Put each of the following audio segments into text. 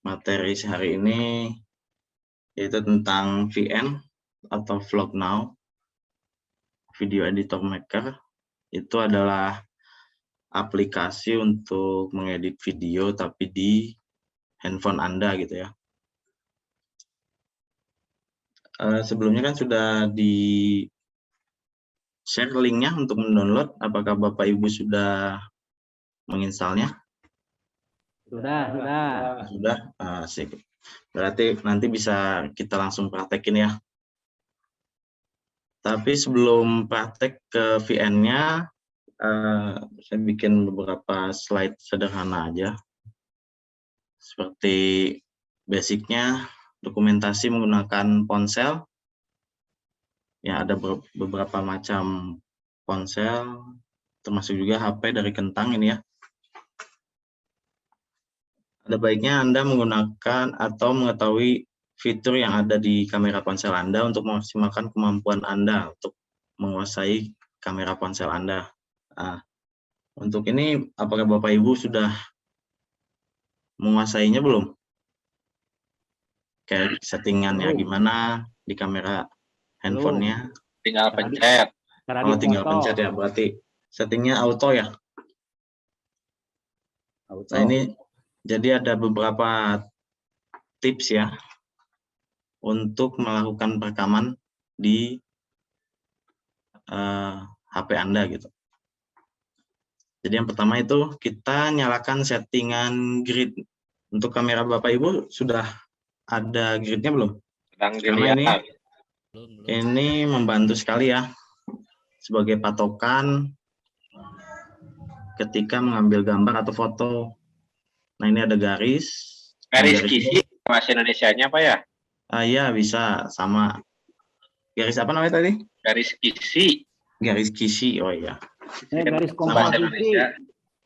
materi sehari ini yaitu tentang VN atau Vlog Now, Video Editor Maker. Itu adalah aplikasi untuk mengedit video tapi di handphone Anda gitu ya. Sebelumnya kan sudah di-share linknya untuk mendownload. Apakah Bapak Ibu sudah menginstalnya? Sudah. Sudah? Asik. Berarti nanti bisa kita langsung praktekin ya. Tapi sebelum praktek ke VN-nya, saya bikin beberapa slide sederhana aja. Seperti basicnya, dokumentasi menggunakan ponsel. Ya, ada beberapa macam ponsel, termasuk juga HP dari Kentang ini ya. Ada baiknya Anda menggunakan atau mengetahui fitur yang ada di kamera ponsel Anda untuk memaksimalkan kemampuan Anda untuk menguasai kamera ponsel Anda. Nah, untuk ini, apakah Bapak Ibu sudah menguasainya belum? Kayak settingannya gimana di kamera handphonenya? Tinggal pencet. Oh, tinggal pencet ya, berarti settingnya auto ya? Nah, ini jadi ada beberapa tips ya untuk melakukan perekaman di HP Anda gitu. Jadi yang pertama itu kita nyalakan settingan grid. Untuk kamera Bapak Ibu sudah ada gridnya belum? Sedang Karena dilihat. ini membantu sekali ya sebagai patokan ketika mengambil gambar atau foto. Nah, ini ada garis. Garis kisi bahasa Indonesianya apa ya? Iya, bisa sama. Garis apa namanya tadi? Garis kisi. Garis kisi, oh iya. Garis Bahasa komposisi. Indonesia.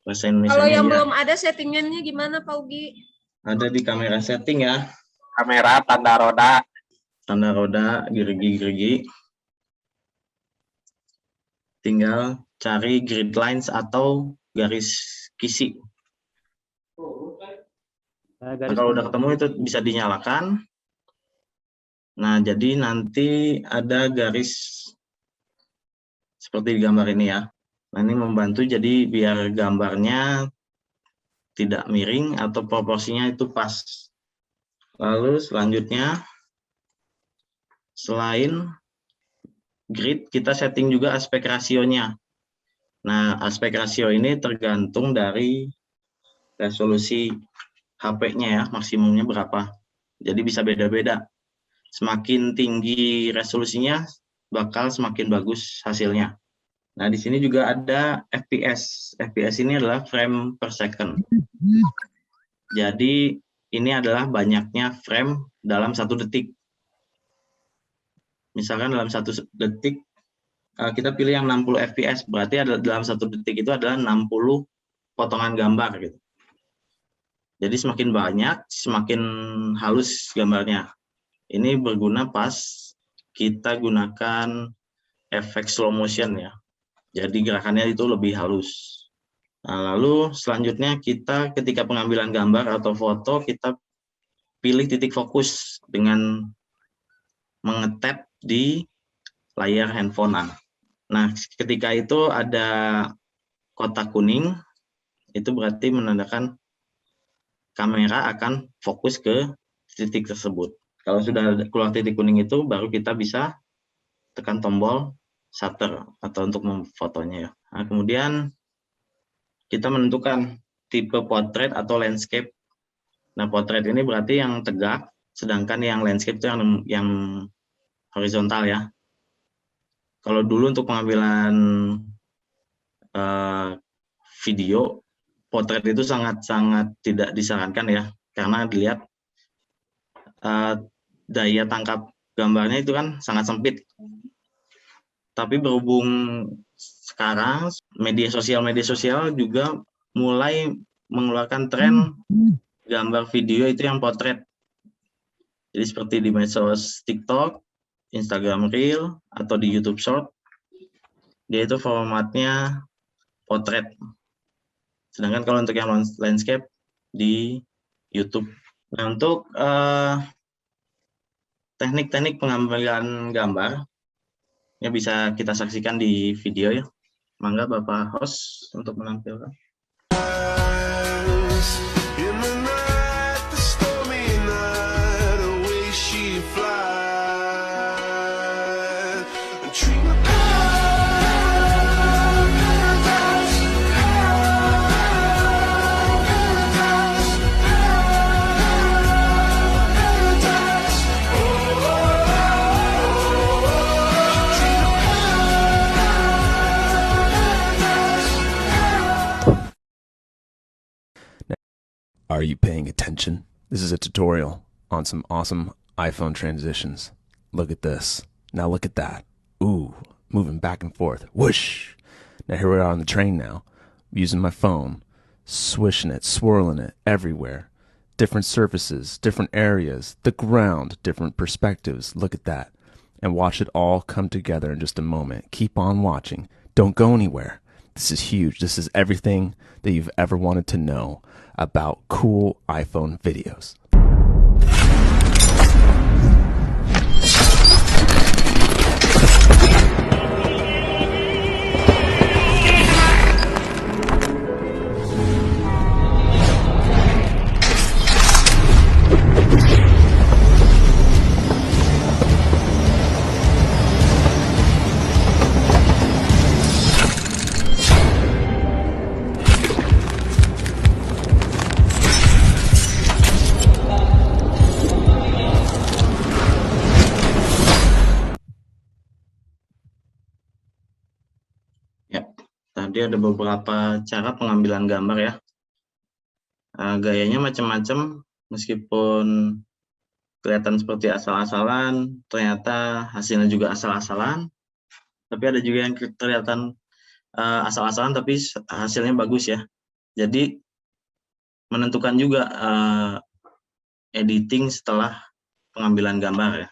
Bahasa Indonesia. Kalau yang ya. belum ada settingannya gimana, Pak Ugi? Ada di kamera setting ya. Kamera tanda roda. Tanda roda, gerigi-gerigi. Tinggal cari grid lines atau garis kisi. Nah, kalau udah ketemu itu bisa dinyalakan. Nah, jadi nanti ada garis seperti di gambar ini ya. Nah, ini membantu jadi biar gambarnya tidak miring atau proporsinya itu pas. Lalu selanjutnya, selain grid, kita setting juga aspek rasionya. Nah, aspek rasio ini tergantung dari resolusi HP-nya ya, maksimumnya berapa. Jadi bisa beda-beda. Semakin tinggi resolusinya, bakal semakin bagus hasilnya. Nah, di sini juga ada FPS. FPS ini adalah frame per second. Jadi, ini adalah banyaknya frame dalam 1 detik. Misalkan dalam 1 detik, kita pilih yang 60 FPS. Berarti dalam 1 detik itu adalah 60 potongan gambar gitu. Jadi semakin banyak, semakin halus gambarnya. Ini berguna pas kita gunakan efek slow motion ya. Jadi gerakannya itu lebih halus. Nah, lalu selanjutnya kita ketika pengambilan gambar atau foto, kita pilih titik fokus dengan mengetap di layar handphone. Nah, ketika itu ada kotak kuning, itu berarti menandakan kamera akan fokus ke titik tersebut. Kalau sudah keluar titik kuning itu, baru kita bisa tekan tombol shutter atau untuk memfotonya ya. Nah, kemudian kita menentukan tipe portrait atau landscape. Nah, portrait ini berarti yang tegak, sedangkan yang landscape itu yang horizontal ya. Kalau dulu untuk pengambilan video, potret itu sangat-sangat tidak disarankan ya, karena dilihat daya tangkap gambarnya itu kan sangat sempit. Tapi berhubung sekarang media sosial juga mulai mengeluarkan tren gambar video itu yang potret. Jadi seperti di medsos TikTok, Instagram Reel, atau di YouTube Short, dia itu formatnya potret. Sedangkan kalau untuk yang landscape di YouTube Nah, untuk teknik-teknik pengambilan gambar ya bisa kita saksikan di video ya. Mangga Bapak host untuk menampilkan. In the night, the stormy night, away she flies. A dream of paradise, paradise. Are you paying attention? This is a tutorial on some awesome iPhone transitions. Look at this. Now look at that. Ooh, moving back and forth. Whoosh! Now here we are on the train now, using my phone, swishing it, swirling it everywhere. Different surfaces, different areas, the ground, different perspectives. Look at that. And watch it all come together in just a moment. Keep on watching. Don't go anywhere. This is huge. This is everything that you've ever wanted to know about cool iPhone videos. Ya, tadi ada beberapa cara pengambilan gambar ya. Gayanya macam-macam, meskipun kelihatan seperti asal-asalan, ternyata hasilnya juga asal-asalan. Tapi ada juga yang kelihatan asal-asalan tapi hasilnya bagus ya. Jadi menentukan juga editing setelah pengambilan gambar ya.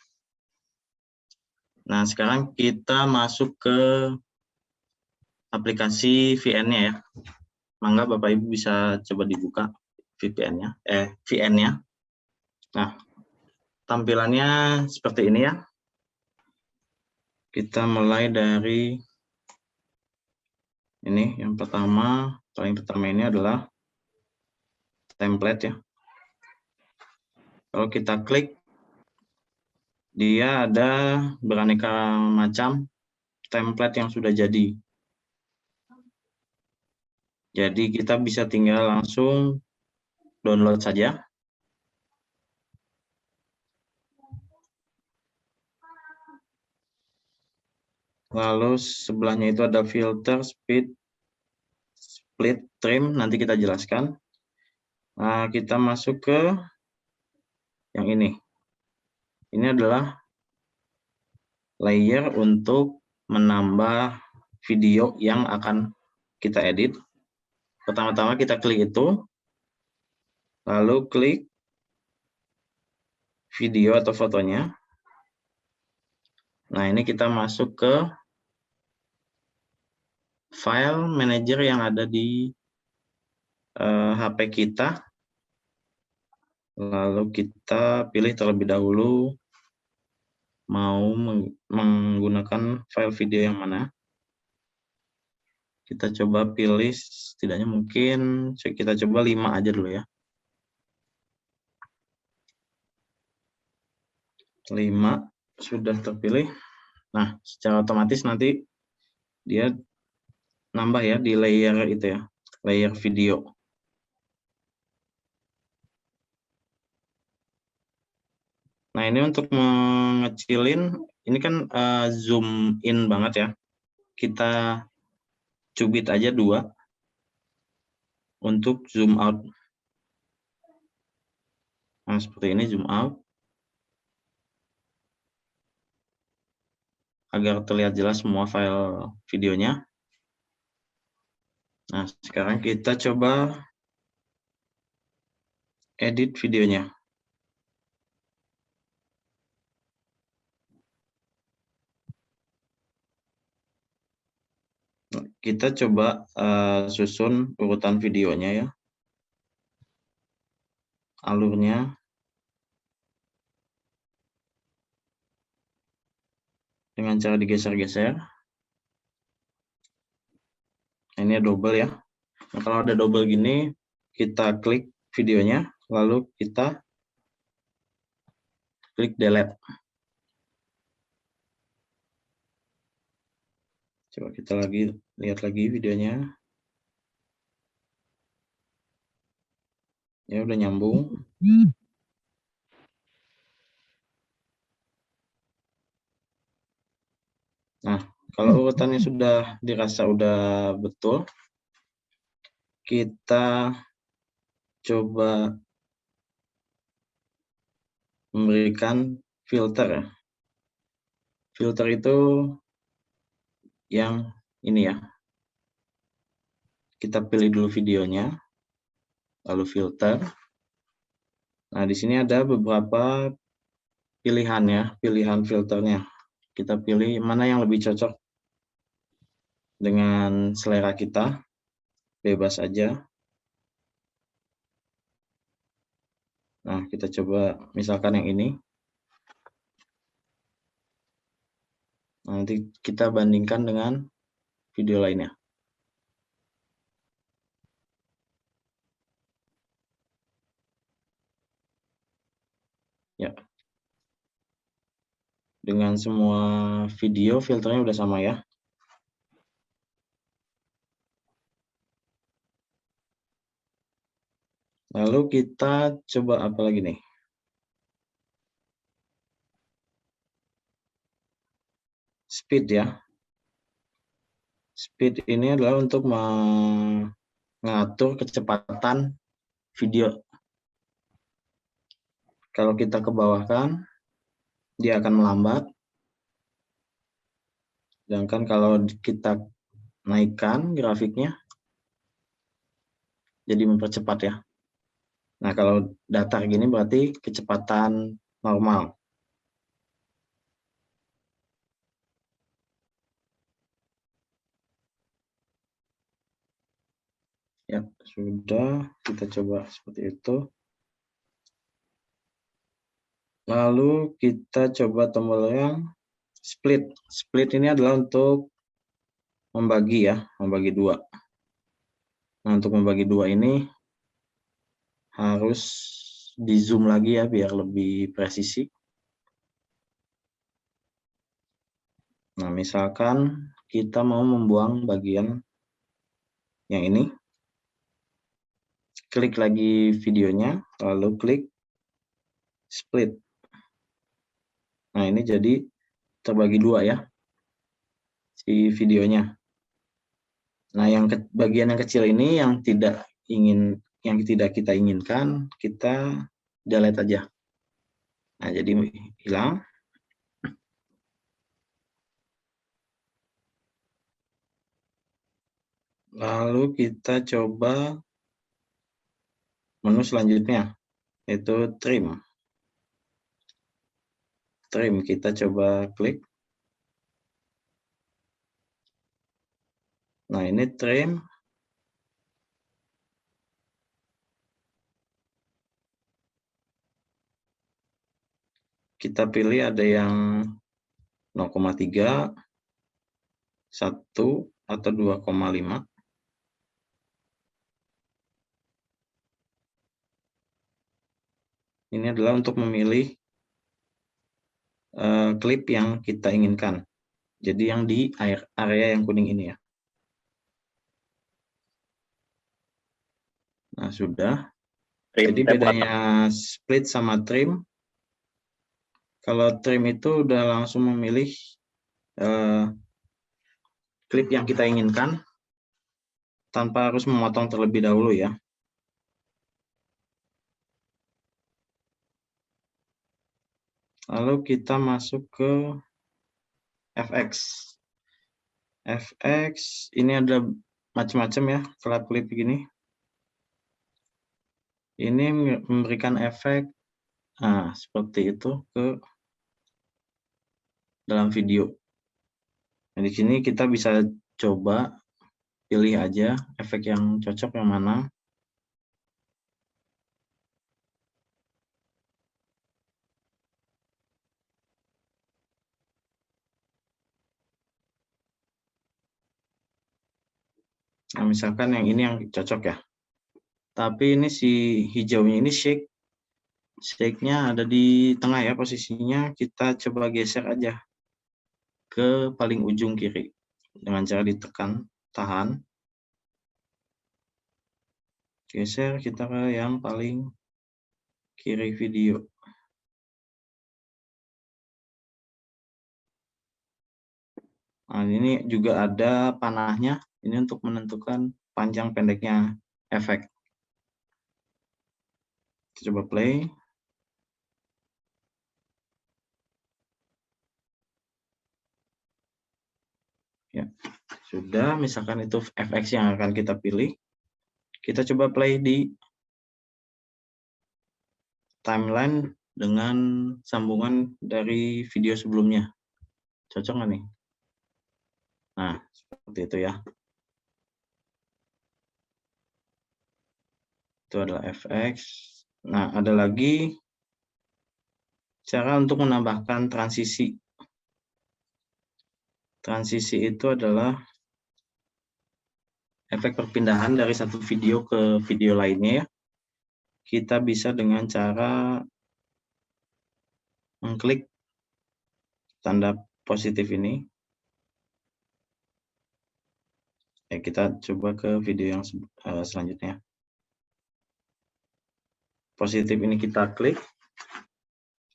Nah, sekarang kita masuk ke aplikasi VN-nya ya. Mangga Bapak Ibu bisa coba dibuka VN-nya. Nah, tampilannya seperti ini ya. Kita mulai dari ini, yang paling pertama ini adalah template ya. Kalau kita klik, dia ada beraneka macam template yang sudah jadi. Jadi kita bisa tinggal langsung download saja. Lalu sebelahnya itu ada filter, speed, split, trim, nanti kita jelaskan. Nah, kita masuk ke yang ini. Ini adalah layer untuk menambah video yang akan kita edit. Pertama-tama kita klik itu, lalu klik video atau fotonya. Nah, ini kita masuk ke file manager yang ada di HP kita. Lalu kita pilih terlebih dahulu mau menggunakan file video yang mana. Kita coba pilih, setidaknya mungkin kita coba 5 aja dulu ya. 5 sudah terpilih. Nah, secara otomatis nanti dia nambah ya di layer itu ya, layer video. Nah, ini untuk mengecilin, ini kan zoom in banget ya. Kita cubit aja 2 untuk zoom out. Nah, seperti ini zoom out. Agar terlihat jelas semua file videonya. Nah, sekarang kita coba edit videonya. Kita coba susun urutan videonya ya. Alurnya dengan cara digeser-geser. Ini double ya. Nah, kalau ada double gini, kita klik videonya, lalu kita klik delete. Coba kita lihat lagi videonya. Ya udah nyambung. Nah, kalau urutannya sudah dirasa udah betul, kita coba memberikan filter ya. Filter itu yang ini ya. Kita pilih dulu videonya, lalu filter. Nah, di sini ada beberapa pilihan ya, pilihan filternya. Kita pilih mana yang lebih cocok dengan selera kita, bebas aja. Nah, kita coba misalkan yang ini. Nanti kita bandingkan dengan video lainnya. Ya. Dengan semua video filternya udah sama ya. Lalu kita coba apa lagi nih? Speed ya. Speed ini adalah untuk mengatur kecepatan video. Kalau kita ke bawahkan, dia akan melambat. Sedangkan kalau kita naikkan grafiknya, jadi mempercepat ya. Nah, kalau datar gini berarti kecepatan normal. Ya, sudah. Kita coba seperti itu. Lalu kita coba tombol yang split. Split ini adalah untuk membagi ya, membagi dua. Nah, untuk membagi dua ini harus di zoom lagi ya, biar lebih presisi. Nah, misalkan kita mau membuang bagian yang ini. Klik lagi videonya, lalu klik split. Nah, ini jadi terbagi dua ya, si videonya. Nah, bagian yang kecil ini yang tidak kita inginkan, kita delete aja. Nah, jadi hilang. Lalu kita coba menu selanjutnya, yaitu trim. Trim, kita coba klik. Nah, ini trim. Kita pilih ada yang 0,3, 1, atau 2,5. Ini adalah untuk memilih klip yang kita inginkan. Jadi yang di area yang kuning ini ya. Nah, sudah. Jadi bedanya split sama trim. Kalau trim itu udah langsung memilih klip yang kita inginkan tanpa harus memotong terlebih dahulu ya. Lalu kita masuk ke FX. FX ini ada macam-macam ya, klip begini. Ini memberikan efek seperti itu ke dalam video. Nah, di sini kita bisa coba pilih aja efek yang cocok yang mana. Nah, misalkan yang ini yang cocok ya. Tapi ini si hijaunya ini shake. Shake-nya ada di tengah ya posisinya. Kita coba geser aja ke paling ujung kiri. Dengan cara ditekan, tahan. Geser kita ke yang paling kiri video. Nah, ini juga ada panahnya. Ini untuk menentukan panjang pendeknya efek. Kita coba play. Ya, sudah. Misalkan itu FX yang akan kita pilih. Kita coba play di timeline dengan sambungan dari video sebelumnya. Cocok nggak nih? Nah, seperti itu ya. Itu adalah FX. Nah, ada lagi cara untuk menambahkan transisi. Transisi itu adalah efek perpindahan dari satu video ke video lainnya ya. Kita bisa dengan cara mengklik tanda positif ini. Ya, kita coba ke video yang selanjutnya. Positif ini kita klik.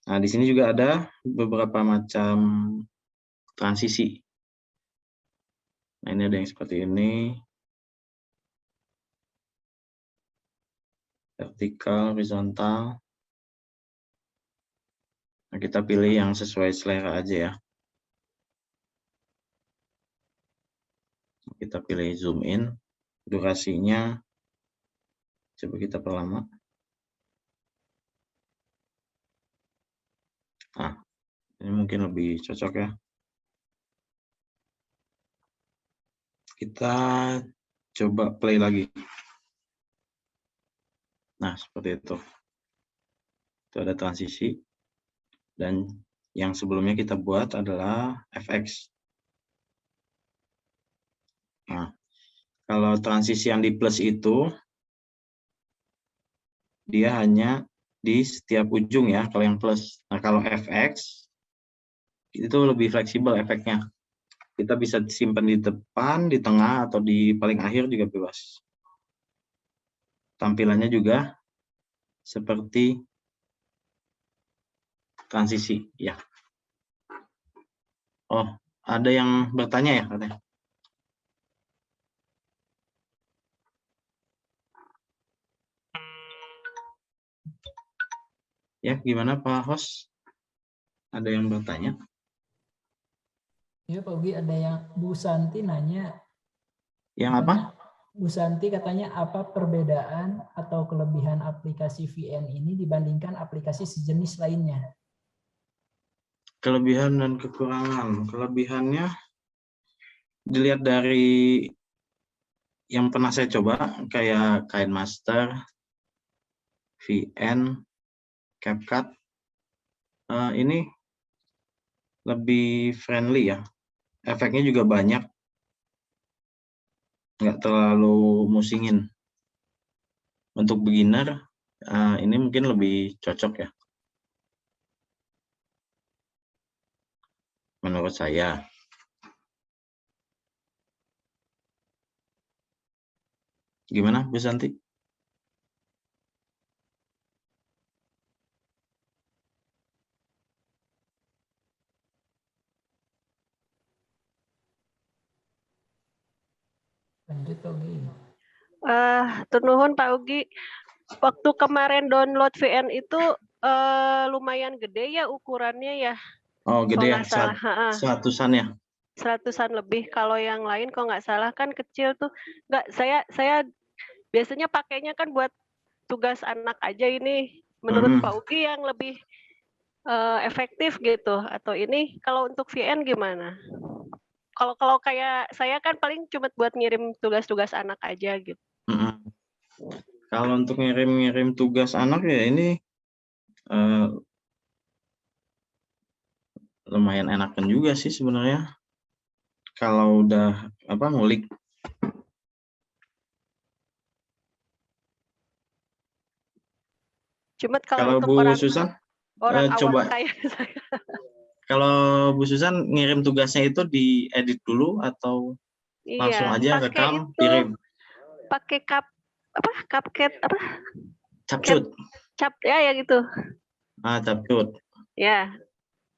Nah, di sini juga ada beberapa macam transisi. Nah, ini ada yang seperti ini. Vertikal, horizontal. Nah, kita pilih yang sesuai selera aja ya. Kita pilih zoom in. Durasinya coba kita perlama. Nah, ini mungkin lebih cocok ya. Kita coba play lagi. Nah, seperti itu. Itu ada transisi. Dan yang sebelumnya kita buat adalah FX. Nah, kalau transisi yang di plus itu, dia hanya di setiap ujung ya, kalau yang plus. Nah, kalau FX, itu lebih fleksibel efeknya. Kita bisa simpan di depan, di tengah, atau di paling akhir juga bebas. Tampilannya juga seperti transisi ya. Oh, ada yang bertanya ya katanya. Ya, gimana Pak Host? Ada yang bertanya? Ya Pak Ugi, ada yang Bu Santi nanya. Yang apa? Bu Santi katanya apa perbedaan atau kelebihan aplikasi VN ini dibandingkan aplikasi sejenis lainnya? Kelebihan dan kekurangan. Kelebihannya dilihat dari yang pernah saya coba, kayak KineMaster, VN, CapCut. Ini lebih friendly ya. Efeknya juga banyak. Nggak terlalu musingin. Untuk beginner, ini mungkin lebih cocok ya. Menurut saya. Gimana Bu Santi? Lanjut Pak Ugi. Turnuhun Pak Ugi. Waktu kemarin download VN itu lumayan gede ya ukurannya ya. Oh, Kalau gede ya, nggak salah, 100-an ya. 100-an lebih. Kalau yang lain kalau nggak salah kan kecil tuh. Nggak, saya biasanya pakainya kan buat tugas anak aja ini. Menurut Pak Ugi yang lebih efektif gitu, atau ini kalau untuk VN gimana? Kalau kayak saya kan paling cuma buat ngirim tugas-tugas anak aja gitu. Kalau untuk ngirim tugas anak ya ini lumayan enakan juga sih sebenarnya. Kalau udah ngulik Cuma Kalau kalau untuk Bu orang Susan, orang awam coba kayak saya, kalau Bu Susan ngirim tugasnya itu diedit dulu atau langsung iya, aja pakai rekam, itu, kirim? pakai CapCut apa? Capcut. Cap ya yang itu. Capcut. Ya,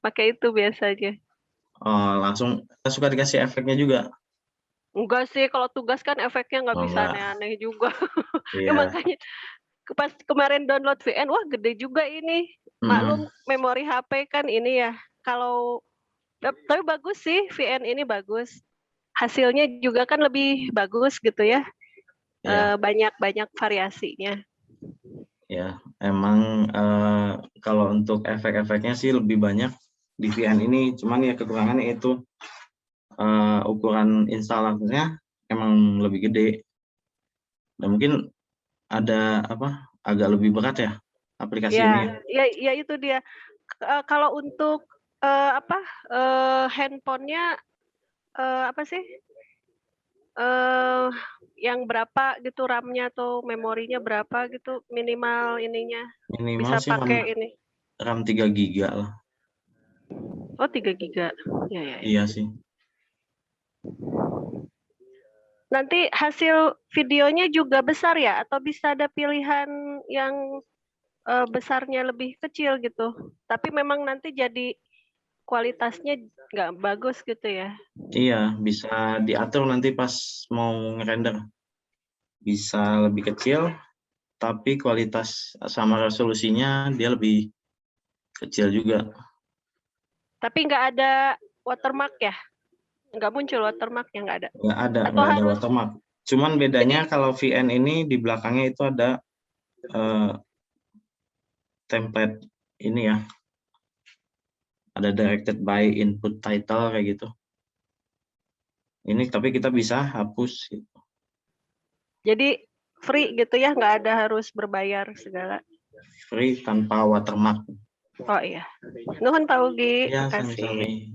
pakai itu biasanya. Oh, langsung suka dikasih efeknya juga. Enggak sih, kalau tugas kan efeknya nggak Oh, bisa enggak. aneh-aneh juga. Ya Iya. makanya pas kemarin download VN, wah gede juga ini. Maklum memori HP kan ini ya. Kalau tapi bagus sih VN ini bagus. Hasilnya juga kan lebih bagus gitu ya. Iya. Banyak variasinya. Ya, emang kalau untuk efek-efeknya sih lebih banyak di VN ini. Cuman ya kekurangannya itu ukuran instalatornya emang lebih gede. Dan mungkin ada agak lebih berat ya aplikasi ini ya. Ya itu dia. Kalau untuk handphonenya apa sih? Yang berapa gitu RAM-nya atau memorinya berapa gitu minimal ininya Minimal bisa sih pakai ini. RAM 3 giga lah. Oh 3 giga. Ya. Iya sih. Nanti hasil videonya juga besar ya atau bisa ada pilihan yang besarnya lebih kecil gitu. Tapi memang nanti jadi kualitasnya nggak bagus gitu ya. Iya, bisa diatur nanti pas mau ngerender. Bisa lebih kecil, tapi kualitas sama resolusinya dia lebih kecil juga. Tapi nggak ada watermark ya? Nggak muncul watermarknya, nggak ada? Atau Nggak ada harus watermark. Cuman bedanya kalau VN ini di belakangnya itu ada template ini ya. Ada directed by input title kayak gitu. Ini tapi kita bisa hapus gitu. jadi free gitu ya, nggak ada harus berbayar segala. Free tanpa watermark. Oh iya. Nuhun Pak Ugi, Ya, makasih. sami-sami.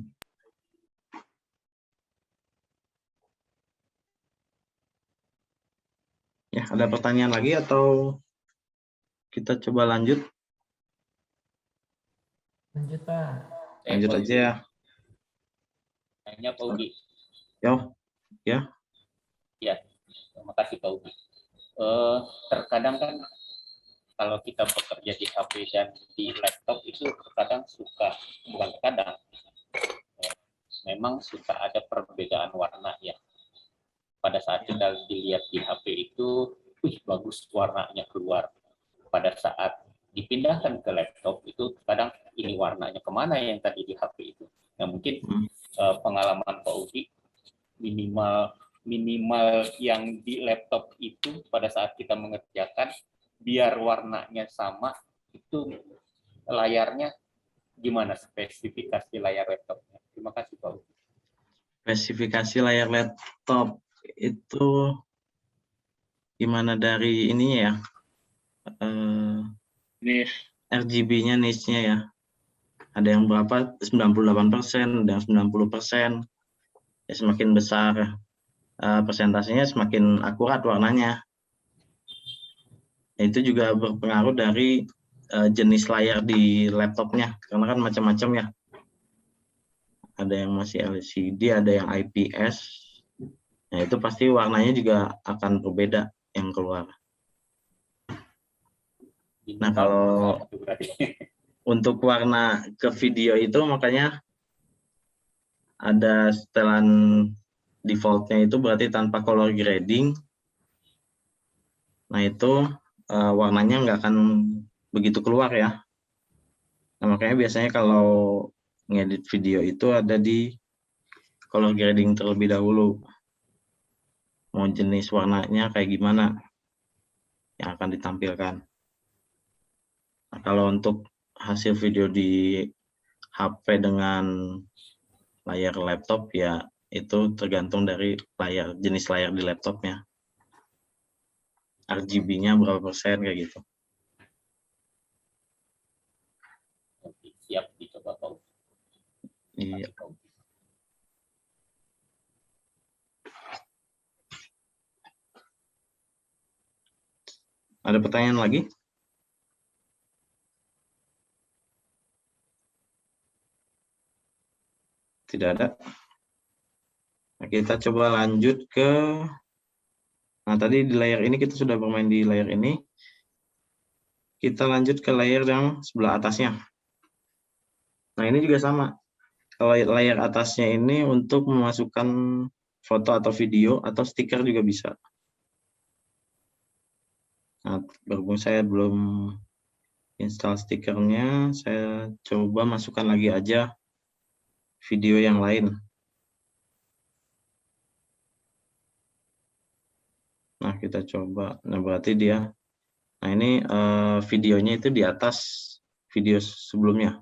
Ya, ada pertanyaan lagi atau kita coba lanjut? Lanjut Pak. Lanjut aja ya. Tanya Pak Ugi. Yo, ya. Ya, terima kasih Pak Ugi. Terkadang kan kalau kita bekerja di HP dan di laptop itu terkadang bukan terkadang, memang suka ada perbedaan warna ya. Pada saat kita dilihat di HP itu, bagus warnanya keluar. Pada saat dipindahkan ke laptop itu kadang ini warnanya kemana yang tadi di HP itu. Nah mungkin pengalaman Pak Ugi minimal yang di laptop itu pada saat kita mengerjakan biar warnanya sama itu layarnya gimana spesifikasi layar laptopnya. Terima kasih Pak Ugi. Spesifikasi layar laptop itu gimana dari ininya ya? RGB-nya niche-nya ya. Ada yang berapa? 98%, ada yang 90%. Ya, semakin besar persentasenya semakin akurat warnanya. Itu juga berpengaruh dari jenis layar di laptopnya, karena kan macam-macam ya. Ada yang masih LCD, ada yang IPS. Nah itu pasti warnanya juga akan berbeda yang keluar. Nah kalau untuk warna ke video itu makanya ada setelan defaultnya itu berarti tanpa color grading. Nah itu warnanya nggak akan begitu keluar ya. Nah makanya biasanya kalau ngedit video itu ada di color grading terlebih dahulu. Mau jenis warnanya kayak gimana yang akan ditampilkan. Nah, kalau untuk hasil video di HP dengan layar laptop ya itu tergantung dari jenis layar di laptopnya. RGB-nya berapa persen kayak gitu. Oke, siap dicoba Pak Ugi. Iya. Ada pertanyaan lagi? Tidak ada. Nah, kita coba lanjut ke, nah tadi di layer ini kita sudah bermain di layer ini. Kita lanjut ke layer yang sebelah atasnya. Nah ini juga sama. Kalau layer atasnya ini untuk memasukkan foto atau video atau stiker juga bisa. Nah, berhubung saya belum install stikernya, saya coba masukkan lagi aja video yang lain. Nah, kita coba. Nah, berarti dia. Nah, ini videonya itu di atas video sebelumnya.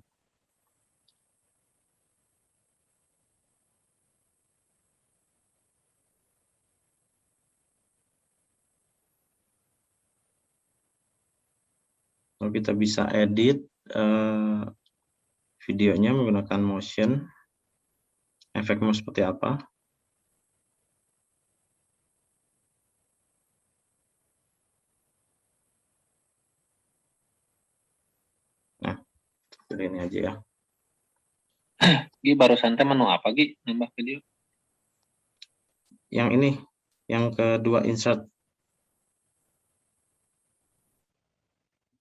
Lalu kita bisa edit videonya menggunakan motion. Efek mau seperti apa. Nah, seperti ini aja ya. Gi barusan teh menu apa Gi nambah video? Yang ini, yang kedua insert.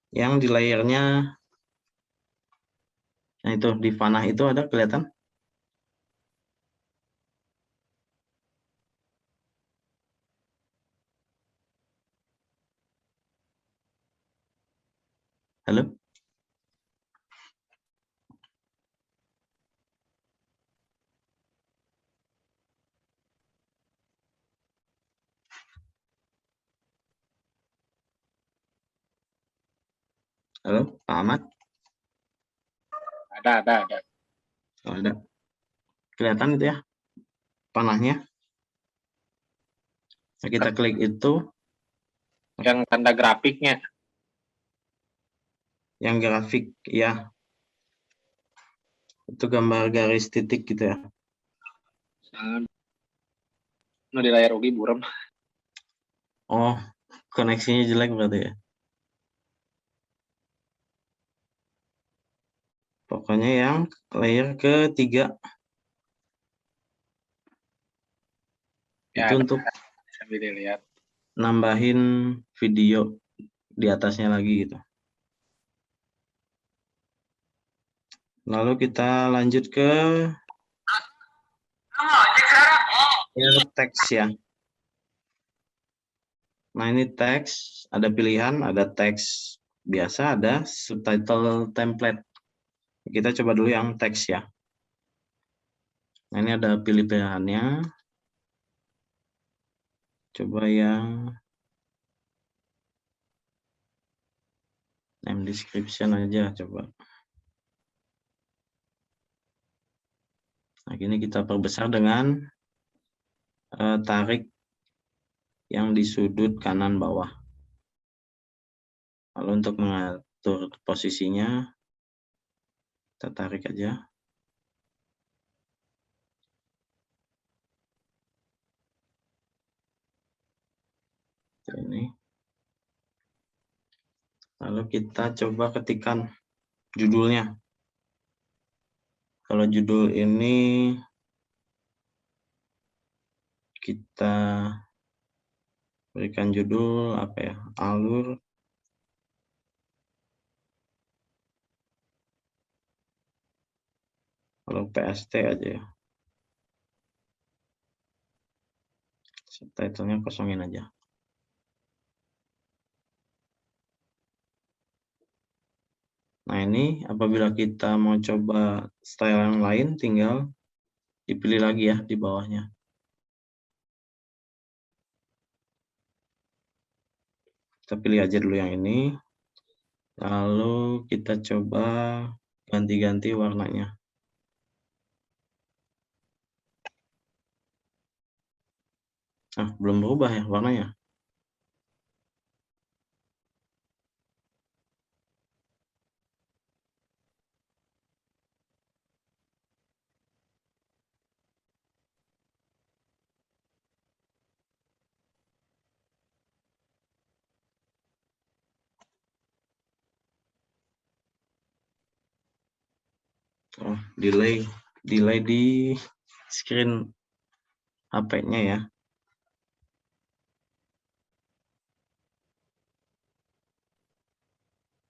Yang di layernya, nah itu di panah itu ada kelihatan? Halo? Halo, Pak Ahmad? Ada. Oh, ada. Kelihatan itu ya, panahnya. Nah, kita klik itu, Yang tanda grafiknya. yang grafik, ya. Itu gambar garis titik gitu ya. Nu di layar Ugi burem. Oh, koneksinya jelek berarti ya. Pokoknya yang layer ketiga. Ya, Itu untuk sambil dilihat. nambahin video di atasnya lagi gitu. Lalu kita lanjut ke teks ya. Nah ini teks, ada pilihan, ada teks biasa, ada subtitle template. Kita coba dulu yang teks ya. Nah ini ada pilihannya. Coba yang name description aja coba. Nah ini kita perbesar dengan tarik yang di sudut kanan bawah. Lalu untuk mengatur posisinya, kita tarik aja. Ini. Lalu kita coba ketikkan judulnya. Kalau judul ini kita berikan judul apa ya? Alur kalau PST aja ya. Subtitlenya kosongin aja. Nah ini apabila kita mau coba style yang lain tinggal dipilih lagi ya di bawahnya. Kita pilih aja dulu yang ini. Lalu kita coba ganti-ganti warnanya. Ah, belum berubah ya warnanya. Oh, delay delay di screen HP-nya ya.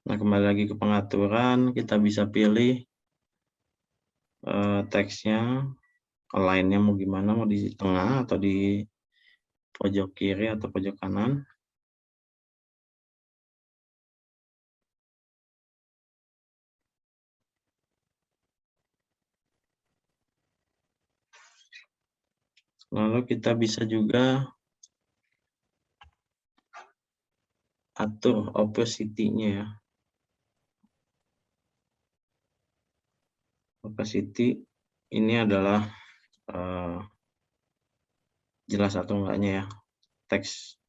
Nah, kembali lagi ke pengaturan, kita bisa pilih teksnya, align-nya mau gimana, mau di tengah atau di pojok kiri atau pojok kanan. Lalu kita bisa juga atur opacity-nya ya. Opacity ini adalah jelas atau enggaknya ya teks.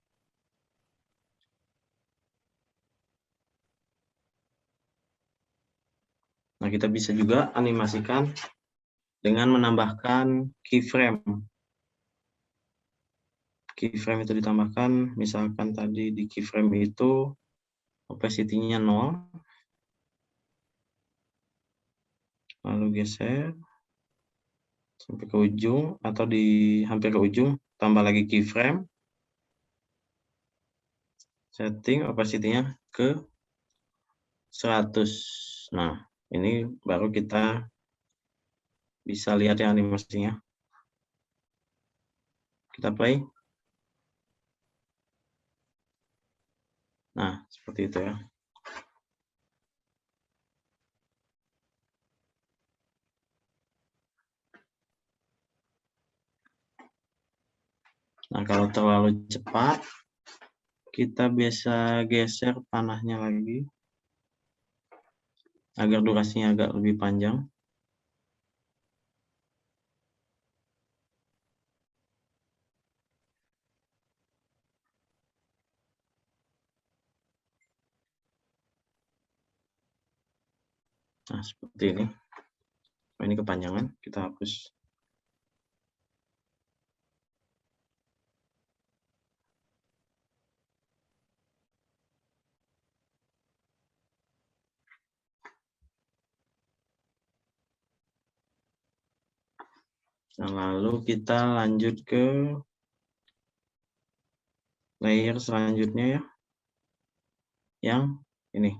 Nah, kita bisa juga animasikan dengan menambahkan keyframe. Keyframe itu ditambahkan, misalkan tadi di keyframe itu opacity-nya 0, lalu geser sampai ke ujung atau di hampir ke ujung, tambah lagi keyframe, setting opacity-nya ke 100. Nah, ini baru kita bisa lihat ya animasinya. Kita play. Nah, seperti itu ya. Nah, kalau terlalu cepat, kita bisa geser panahnya lagi agar durasinya agak lebih panjang. Nah, seperti ini. Oh, ini kepanjangan, kita hapus. Nah, lalu kita lanjut ke layer selanjutnya ya. Yang ini.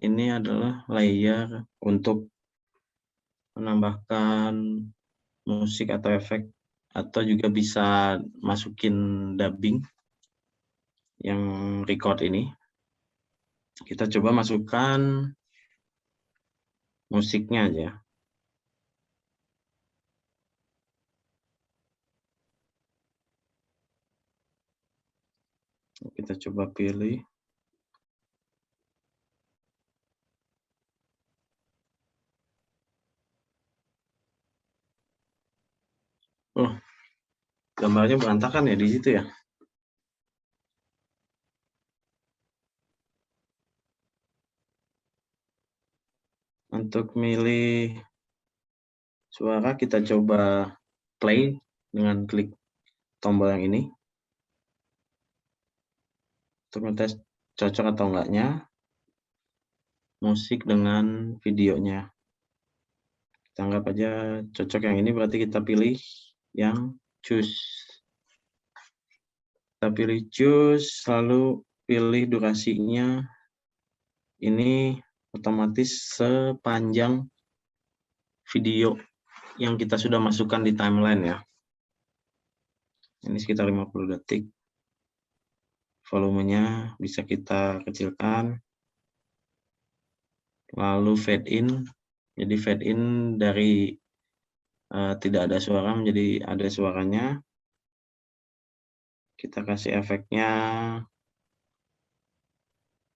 Ini adalah layer untuk menambahkan musik atau efek, atau juga bisa masukin dubbing yang record ini. Kita coba masukkan musiknya aja. Kita coba pilih. Oh, gambarnya berantakan ya di situ ya. Untuk milih suara kita coba play dengan klik tombol yang ini. Untuk ngetes cocok atau enggaknya musik dengan videonya. Kita anggap aja cocok yang ini, berarti kita pilih yang choose. Kita pilih choose, lalu pilih durasinya. Ini otomatis sepanjang video yang kita sudah masukkan di timeline ya. Ini sekitar 50 detik. Volumenya bisa kita kecilkan. Lalu fade in. Jadi fade in dari tidak ada suara menjadi ada suaranya. Kita kasih efeknya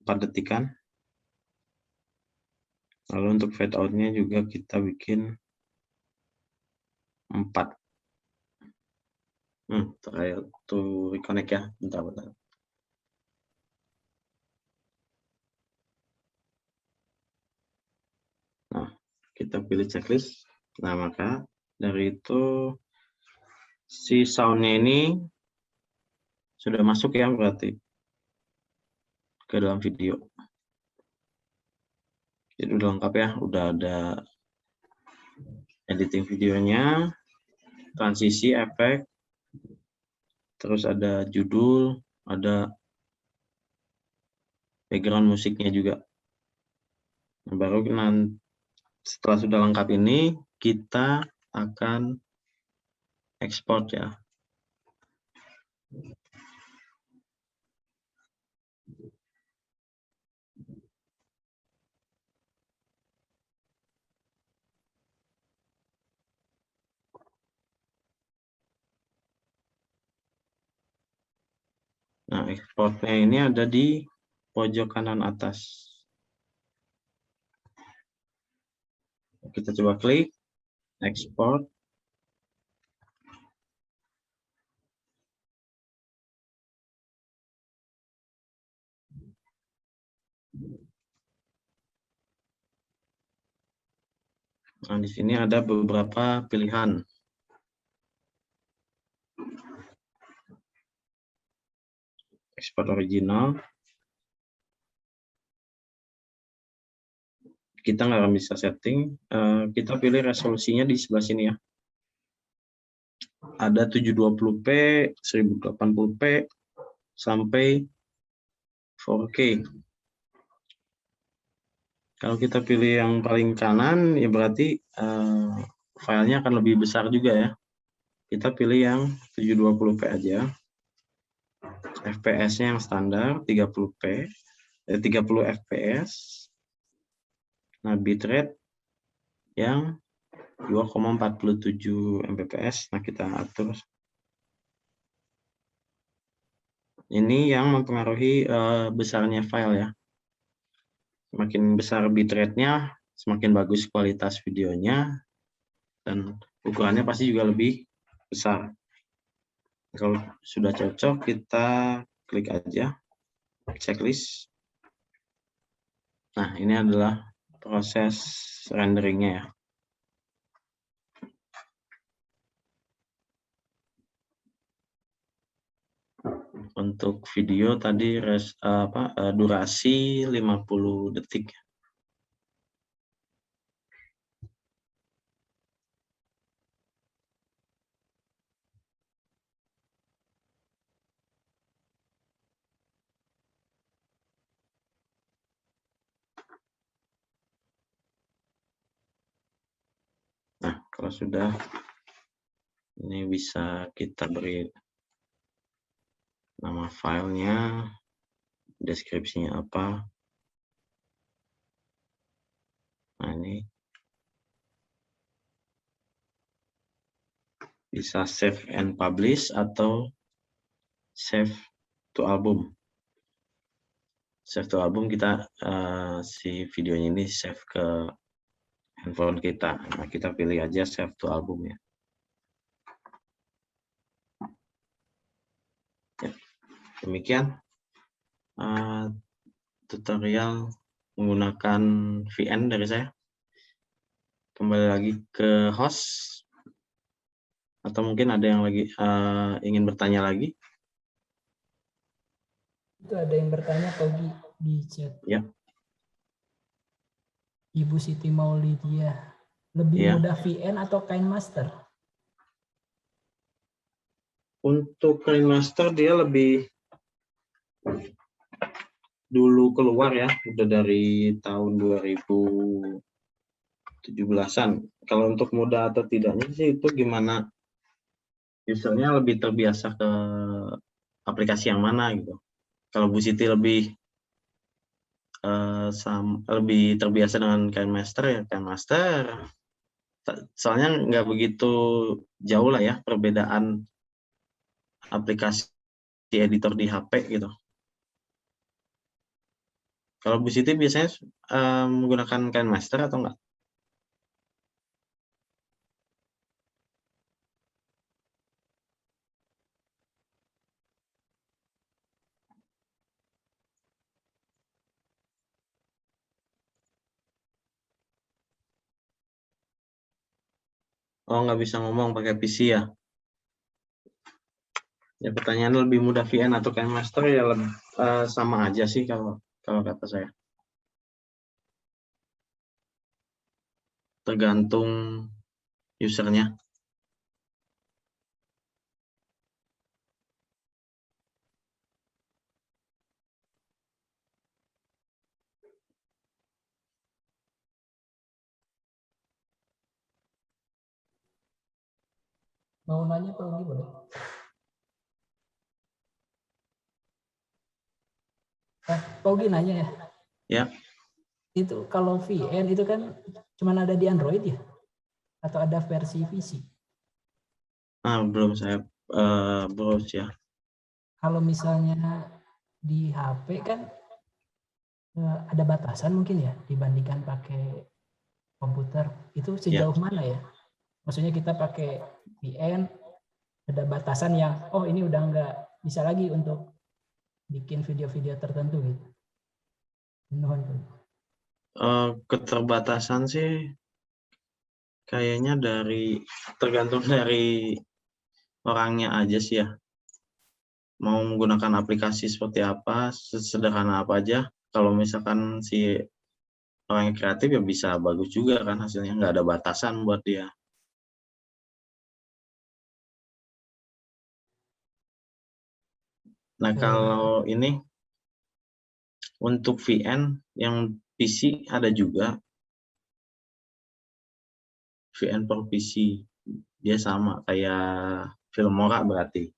4 detikan. Lalu untuk fade out-nya juga kita bikin 4. Try to reconnect ya. Bentar. Nah, kita pilih checklist. Nah, maka dari itu si sound-nya ini sudah masuk ya berarti ke dalam video. Jadi udah lengkap ya, udah ada editing videonya, transisi, efek, terus ada judul, ada background musiknya juga. Nah, baru setelah sudah lengkap ini, kita akan ekspor ya. Nah, ekspornya ini ada di pojok kanan atas. Kita coba klik ekspor. Nah, di sini ada beberapa pilihan. Ekspor original. Kita nggak akan bisa setting. Kita pilih resolusinya di sebelah sini ya. Ada 720p, 1080p, sampai 4K. Kalau kita pilih yang paling kanan, ya berarti filenya akan lebih besar juga ya. Kita pilih yang 720p aja. FPS-nya yang standar 30p, 30 fps. Nah, bitrate yang 2,47 mbps. Nah, kita atur. Ini yang mempengaruhi besarnya file ya. Semakin besar bitrate-nya, semakin bagus kualitas videonya, dan ukurannya pasti juga lebih besar. Kalau sudah cocok, kita klik aja checklist. Nah, ini adalah proses renderingnya ya. Untuk video tadi durasi 50 detik. Nah, kalau sudah, ini bisa kita beri nama filenya, deskripsinya apa. Nah, ini bisa save and publish atau save to album. Save to album, kita si videonya ini save ke handphone kita. Nah, kita pilih aja save to album ya. Demikian tutorial menggunakan VN dari saya. Kembali lagi ke host, atau mungkin ada yang lagi ingin bertanya lagi? Itu ada yang bertanya Togi di chat. Ya. Ibu Siti Maulidia, lebih Ya. mudah VN atau KineMaster? Untuk KineMaster dia lebih dulu keluar ya, udah dari tahun 2017-an. Kalau untuk mudah atau tidaknya sih itu gimana usernya lebih terbiasa ke aplikasi yang mana gitu. Kalau Bu Siti lebih terbiasa dengan KineMaster ya KineMaster. Soalnya nggak begitu jauh lah ya perbedaan aplikasi editor di HP gitu. Kalau Bu Siti biasanya menggunakan KineMaster atau enggak? Oh, nggak bisa ngomong pakai PC ya? Ya, pertanyaan lebih mudah VN atau KineMaster ya sama aja sih kalau kata saya. Tergantung usernya. Mau nanya Pak Ugi boleh? Pak Ugi nanya ya. Ya. Itu kalau VN itu kan cuma ada di Android ya? Atau ada versi PC? Belum saya browse ya. Kalau misalnya di HP kan ada batasan mungkin ya dibandingkan pakai komputer. Itu sejauh mana ya? Maksudnya kita pakai VN ada batasan yang ini udah nggak bisa lagi untuk bikin video-video tertentu gitu. Mohon. Keterbatasan sih kayaknya tergantung dari orangnya aja sih ya. Mau menggunakan aplikasi seperti apa, sederhana apa aja. Kalau misalkan si orangnya kreatif ya bisa bagus juga kan hasilnya, nggak ada batasan buat dia. Nah kalau ini untuk VN yang PC ada juga, VN per PC dia sama kayak Filmora berarti.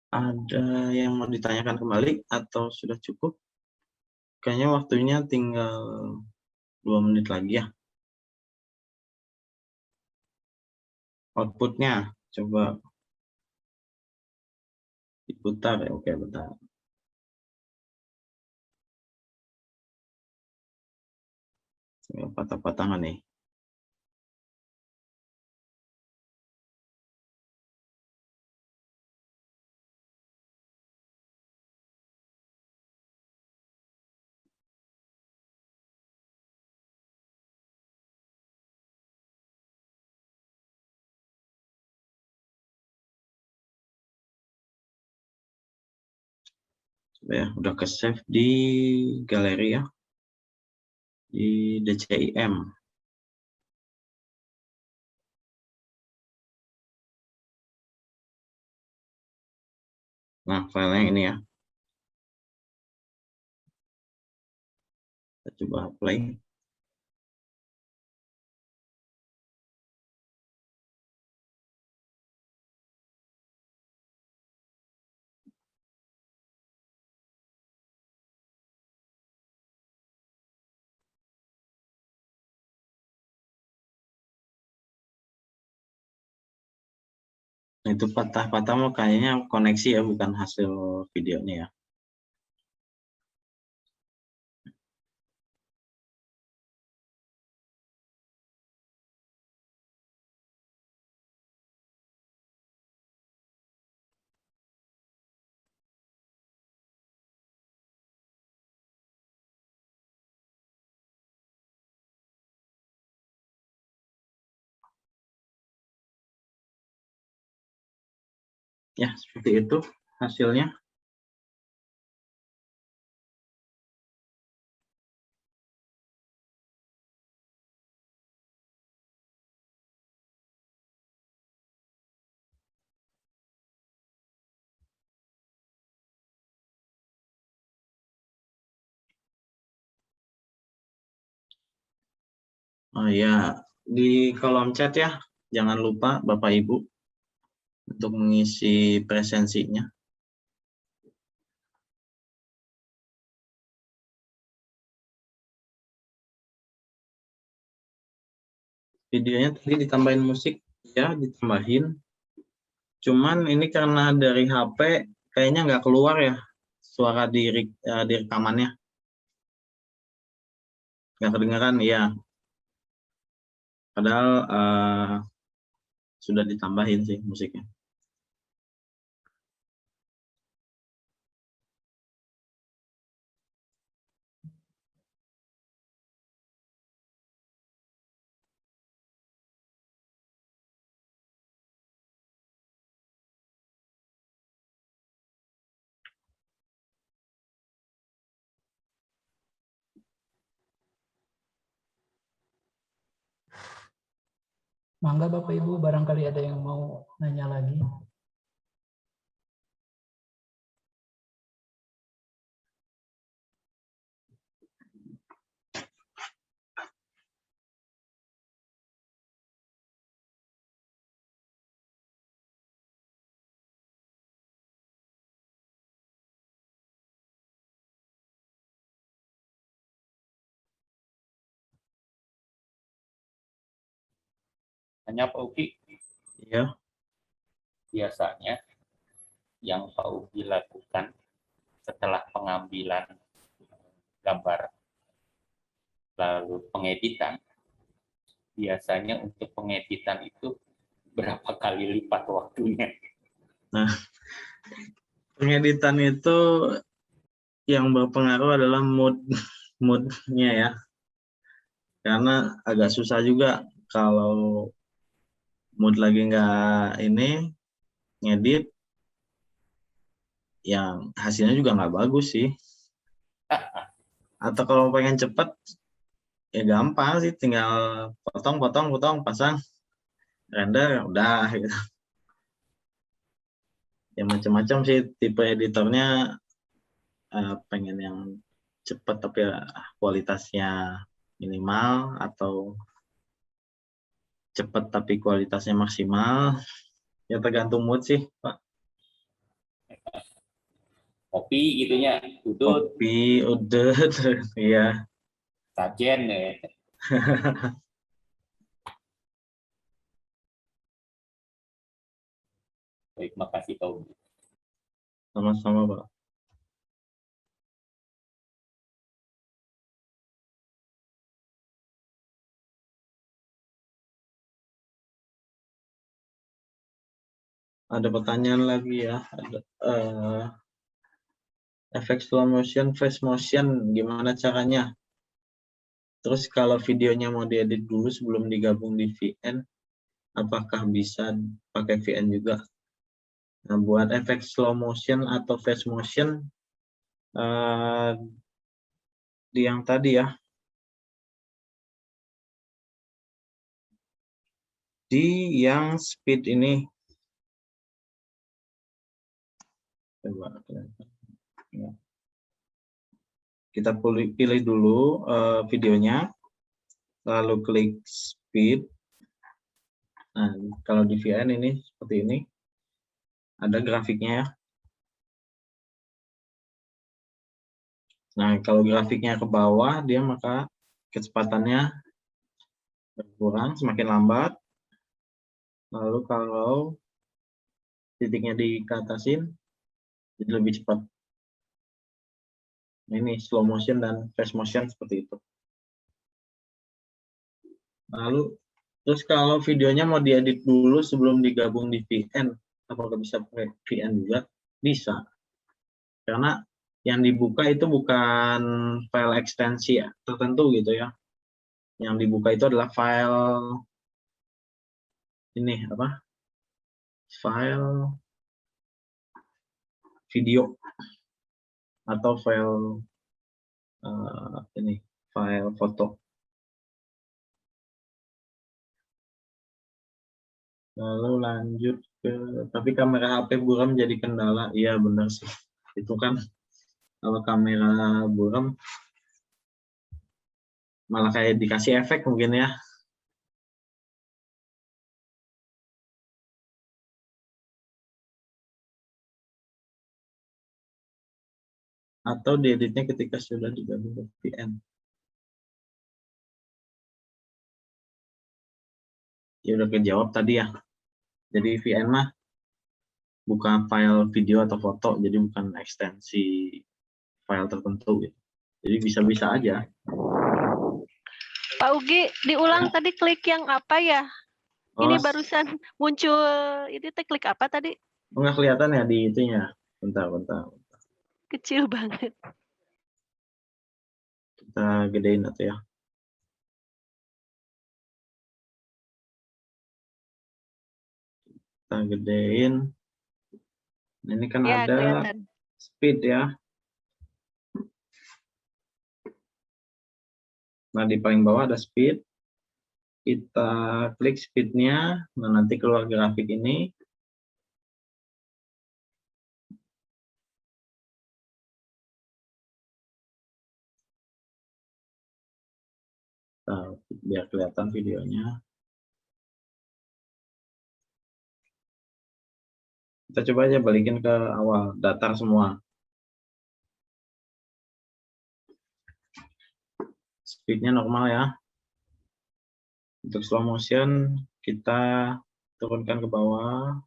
Ada yang mau ditanyakan kembali atau sudah cukup? Kayaknya waktunya tinggal 2 menit lagi ya. Outputnya coba diputar ya. Oke, bentar. Patah-patahan nih. Coba ya, udah ke save di galeri ya. Di DCIM. Nah, filenya ini ya. Kita coba play. Nah, itu patah-patah mau kayaknya koneksi ya, bukan hasil videonya ya. Ya, seperti itu hasilnya. Oh ya, di kolom chat ya, jangan lupa Bapak Ibu untuk mengisi presensinya. Videonya tadi ditambahin musik, ya ditambahin. Cuman ini karena dari HP kayaknya nggak keluar ya suara di rekamannya. Nggak kedengeran, ya. Padahal sudah ditambahin sih musiknya. Mangga Bapak Ibu, barangkali ada yang mau nanya lagi. Hanya Pak Uki, Ya, biasanya yang Pak Uki lakukan setelah pengambilan gambar lalu pengeditan, biasanya untuk pengeditan itu berapa kali lipat waktunya? nah pengeditan itu yang berpengaruh adalah moodnya ya. Karena agak susah juga kalau mood lagi nggak ini ngedit, yang hasilnya juga nggak bagus sih. Atau kalau pengen cepet, ya gampang sih, tinggal potong, pasang, render, udah gitu. Ya macam-macam sih tipe editornya, pengen yang cepet tapi kualitasnya minimal, atau cepet tapi kualitasnya maksimal. Ya tergantung mood sih, Pak. Kopi gitunya, udut, Kopi, udah, ya. sajen ya. Baik, makasih Pak Uki. Sama-sama, Pak. Ada pertanyaan lagi ya. Ada, efek slow motion, fast motion, gimana caranya? Terus kalau videonya mau diedit dulu sebelum digabung di VN, apakah bisa pakai VN juga? Nah, buat efek slow motion atau fast motion, di yang tadi ya, di yang speed ini, coba ya. Kita pilih dulu videonya, lalu klik speed. Nah, kalau di VN ini seperti ini, ada grafiknya ya. Nah, kalau grafiknya ke bawah, dia maka kecepatannya berkurang, semakin lambat. Lalu kalau titiknya dikatasin, jadi lebih cepat. Ini slow motion dan fast motion seperti itu. Lalu, terus kalau videonya mau diedit dulu sebelum digabung di VN, apakah bisa pakai VN juga? Bisa. Karena yang dibuka itu bukan file ekstensi ya, tertentu gitu ya. Yang dibuka itu adalah file ini apa? File video atau file ini file foto. Lalu lanjut ke, tapi kamera HP buram jadi kendala. Iya benar sih. Itu kan kalau kamera buram malah kayak dikasih efek mungkin ya. atau dieditnya ketika sudah digabung ke VN. Ya udah kejawab tadi ya. Jadi VN mah bukan file video atau foto, jadi bukan ekstensi file tertentu gitu. Jadi bisa-bisa aja. Pak Ugi, diulang tadi klik yang apa ya? Ini Oh, barusan muncul, ini teh klik apa tadi? nggak kelihatan ya di itunya. Bentar. Kecil banget. Kita gedein atau ya. Kita gedein. Nah, ini kan Ya, ada kelihatan. speed ya. Nah, di paling bawah ada speed. Kita klik speednya. Nah, nanti keluar grafik ini. Nah, biar kelihatan videonya. Kita coba aja balikin ke awal, datar semua. Speednya normal ya. Untuk slow motion, kita turunkan ke bawah.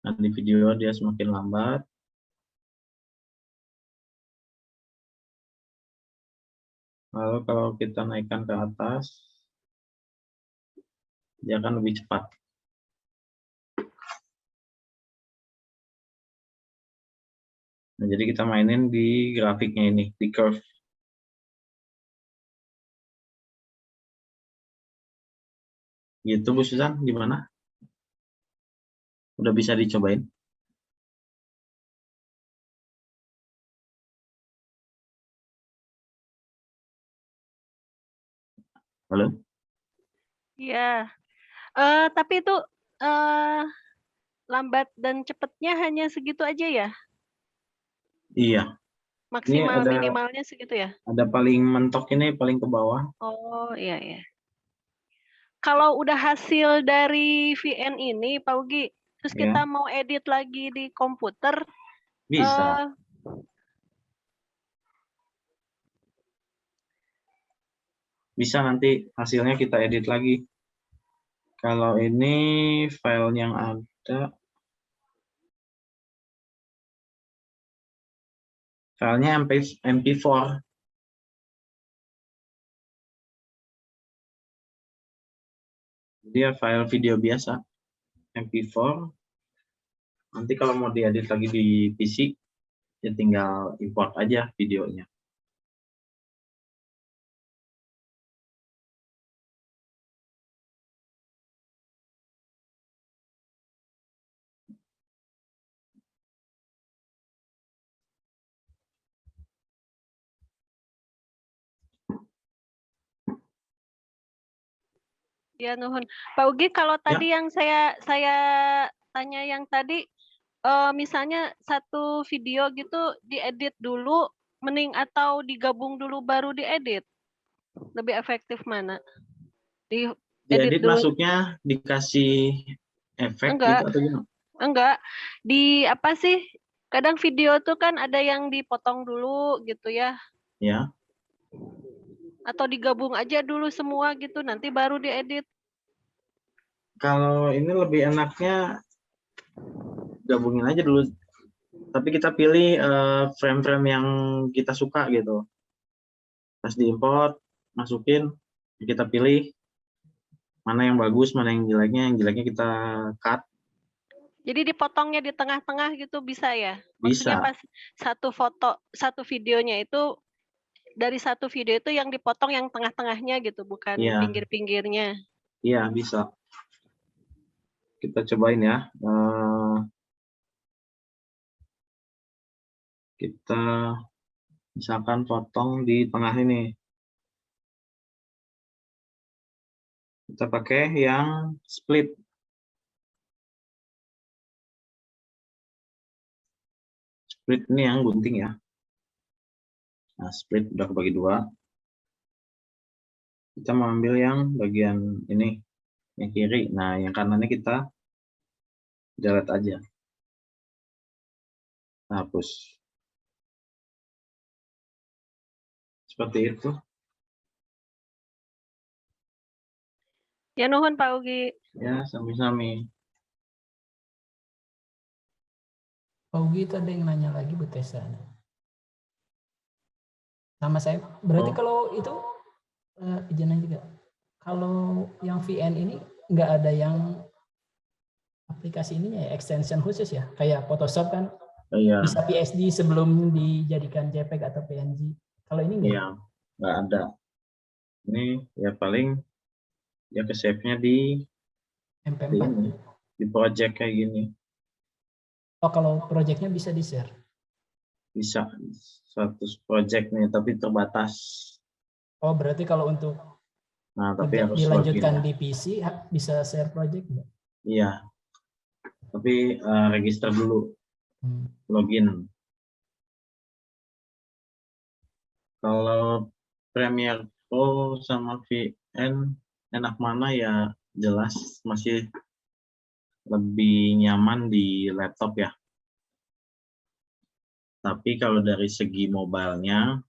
Nah, di video dia semakin lambat. Lalu kalau kita naikkan ke atas, dia akan lebih cepat. Nah, jadi kita mainin di grafiknya ini, di curve. Gitu Bu Susan, gimana? Udah bisa dicobain? Halo? Ya. Tapi itu lambat dan cepatnya hanya segitu aja ya? Iya. Maksimal ada- minimalnya segitu ya? Ada paling mentok ini, paling ke bawah. Oh, iya. Kalau udah hasil dari VN ini, Pak Ugi, terus Ya. kita mau edit lagi di komputer, Bisa. Bisa nanti hasilnya kita edit lagi. Kalau ini file yang ada, filenya MP4. Dia file video biasa, MP4. Nanti kalau mau diedit lagi di PC, ya tinggal import aja videonya. ya nuhun. Pak Ugi, kalau tadi yang saya tanya yang tadi, misalnya satu video gitu diedit dulu, mending atau digabung dulu baru diedit? Lebih efektif mana? Diedit masuknya dikasih efek Enggak. gitu atau gimana? Enggak. Di apa sih? Kadang video tuh kan ada yang dipotong dulu gitu ya. Ya. Atau digabung aja dulu semua gitu, nanti baru diedit. Kalau ini lebih enaknya gabungin aja dulu. Tapi kita pilih frame-frame yang kita suka gitu. Pas diimport, masukin, kita pilih mana yang bagus, mana yang jeleknya kita cut. Jadi dipotongnya di tengah-tengah gitu bisa ya? Maksudnya Bisa. pas satu videonya itu, dari satu video itu yang dipotong yang tengah-tengahnya gitu, bukan Iya. pinggir-pinggirnya. Iya, bisa. Kita cobain ya. Kita misalkan potong di tengah ini. Kita pakai yang split. Split ini yang gunting ya. Nah, split udah kebagi dua. Kita mau ambil yang bagian ini, yang kiri. Nah, yang kanannya kita delete aja. Hapus. Seperti itu. Ya nuhun Pak Ugi. Ya, sami-sami. Pak Ugi itu ada yang nanya lagi Bu Tessa. Sama saya. Berarti Oh. kalau itu izin juga. Kalau yang VN ini nggak ada yang aplikasi ininya ya, extension khusus ya. Kayak Photoshop kan Iya, bisa PSD sebelum dijadikan JPEG atau PNG. Kalau ini nggak? iya, nggak ada. Ini ya paling ya ke save-nya di MP4. ini, di project kayak gini. Oh, kalau projectnya bisa di-share. Bisa 100 project nih, tapi terbatas. Oh, berarti kalau untuk Nah, tapi harus dilanjutkan login. di PC bisa share project nggak? Iya, tapi register dulu, Hmm. login. Kalau Premiere Pro sama VN enak mana ya, jelas masih lebih nyaman di laptop ya. Tapi kalau dari segi mobile-nya,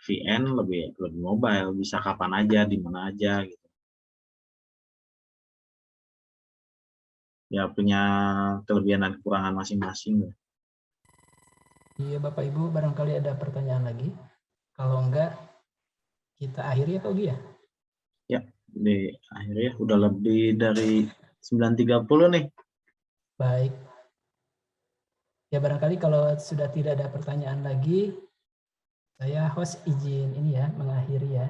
VN lebih mobile, bisa kapan aja, di mana aja gitu. Ya punya kelebihan dan kekurangan masing-masing. Iya Bapak Ibu, barangkali ada pertanyaan lagi. Kalau enggak, kita akhiri ya Pak Ugi ya? Ya, di akhirnya udah lebih dari 9.30 nih. Baik. Ya barangkali kalau sudah tidak ada pertanyaan lagi, saya host izin ini ya, mengakhiri ya.